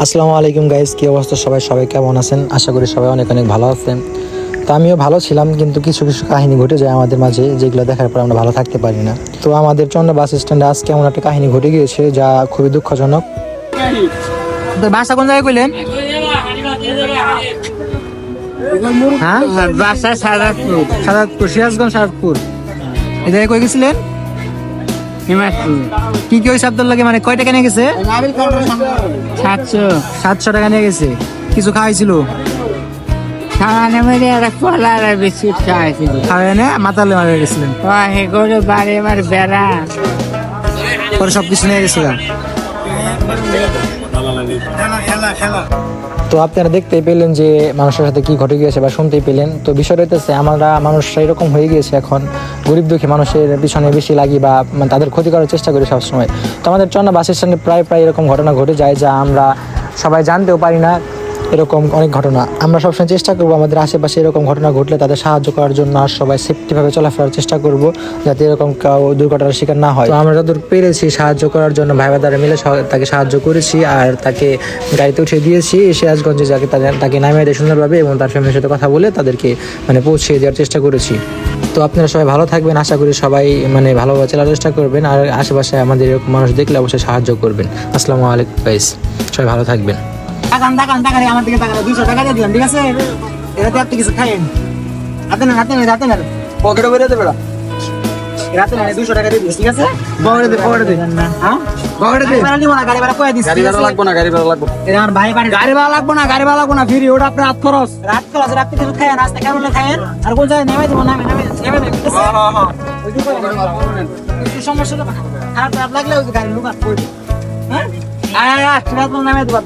আসসালামু আলাইকুম গাইস, কি অবস্থা সবাই কেমন আছেন? আশা করি সবাই অনেক অনেক ভালো আছেন। তো আমিও ভালো ছিলাম, কিন্তু কিছু কিছু কাহিনী ঘটে যায় আমাদের মাঝে, যেগুলো দেখার পর আমরা ভালো থাকতে পারি না। তো আমাদের চন্দ্র বাস স্ট্যান্ডে আজকে এমন একটা কাহিনী ঘটে গিয়েছে যা খুবই দুঃখজনক। বাসা কোন জায়গায় কইলেন? হ্যাঁ, বাসা সাদাতপুর, সিরাজগঞ্জ সাদাতপুর। এই জায়গায় কই গেছিলেন? হিমাচল কি কি হয়েছে আপনার লাগে? মানে কয় টাকা নিয়ে গেছে? 700 টাকা নিয়ে গেছে। কিছু খাওয়াইছিল? খাওয়ানো মেরে একটা কলা আর বিস্কুট খাওয়াইছিল। খাওয়াই না মাতালে মারা গেছিলেন, হে করে বাড়ি আমার বেড়া পরে সবকিছু নিয়ে গেছিল। তো আপনারা দেখতেই পেলেন যে মানুষের সাথে কি ঘটে গিয়েছে বা শুনতেই পেলেন। তো বিষয়টা হচ্ছে আমরা মানুষরা এরকম হয়ে গিয়েছে, এখন গরিব দুঃখী মানুষের পিছনে বেশি লাগি বা তাদের ক্ষতি করার চেষ্টা করি সবসময়। তো আমাদের চন্না বাস স্ট্যান্ডে প্রায় এরকম ঘটনা ঘটে যায় যা আমরা সবাই জানতেও পারি না। এরকম অনেক ঘটনা আমরা সবসময় চেষ্টা করবো আমাদের আশেপাশে এরকম ঘটনা ঘটলে তাদের সাহায্য করার জন্য, আর সবাই সেফটিভাবে চলাফেরার চেষ্টা করব যাতে এরকম কেউ দুর্ঘটনার শিকার না হয়। তো আমরা যতদূর পেরেছি সাহায্য করার জন্য ভাই ভাইদারে মিলে তাকে সাহায্য করেছি, আর তাকে গাড়িতে উঠিয়ে দিয়েছি সিরাজগঞ্জে, যাকে তাকে নামিয়ে দেয় সুন্দরভাবে, এবং তার ফ্যামিলির সাথে কথা বলে তাদেরকে পৌঁছে দেওয়ার চেষ্টা করেছি। তো আপনারা সবাই ভালো থাকবেন, আশা করি সবাই ভালোভাবে চলার চেষ্টা করবেন, আর আশেপাশে আমাদের এরকম মানুষ দেখলে অবশ্যই সাহায্য করবেন। আসসালামু আলাইকুম গাইস, সবাই ভালো থাকবেন। আমার দিকে টাকা 200 টাকা দিয়ে দিলাম, ঠিক আছে? এটাতে আপনি কিছু খাইেন। হাতে না পকেটে বেরিয়ে দেবে রাতে না 200 টাকা দিয়ে দিস, ঠিক আছে? পকেটে দে হ্যাঁ পকেটে দে। গাড়ি ভাড়া কই দিস? গাড়ি ভাড়া লাগবে না। আমার ভাই বাড়ি গাড়ি ভাড়া লাগবে না ফ্রি, ওটা আপনার রাত খরচ রাত কিছু খাইেন, নাস্তা কেমন খাইেন, আর কোন জায়গায় নেমে দেবো নামে ঠিক আছে? একটু সমস্যা খারাপ লাগলে ওই গাড়ি লুক আপ করে হ্যাঁ, রাত নামে দেবো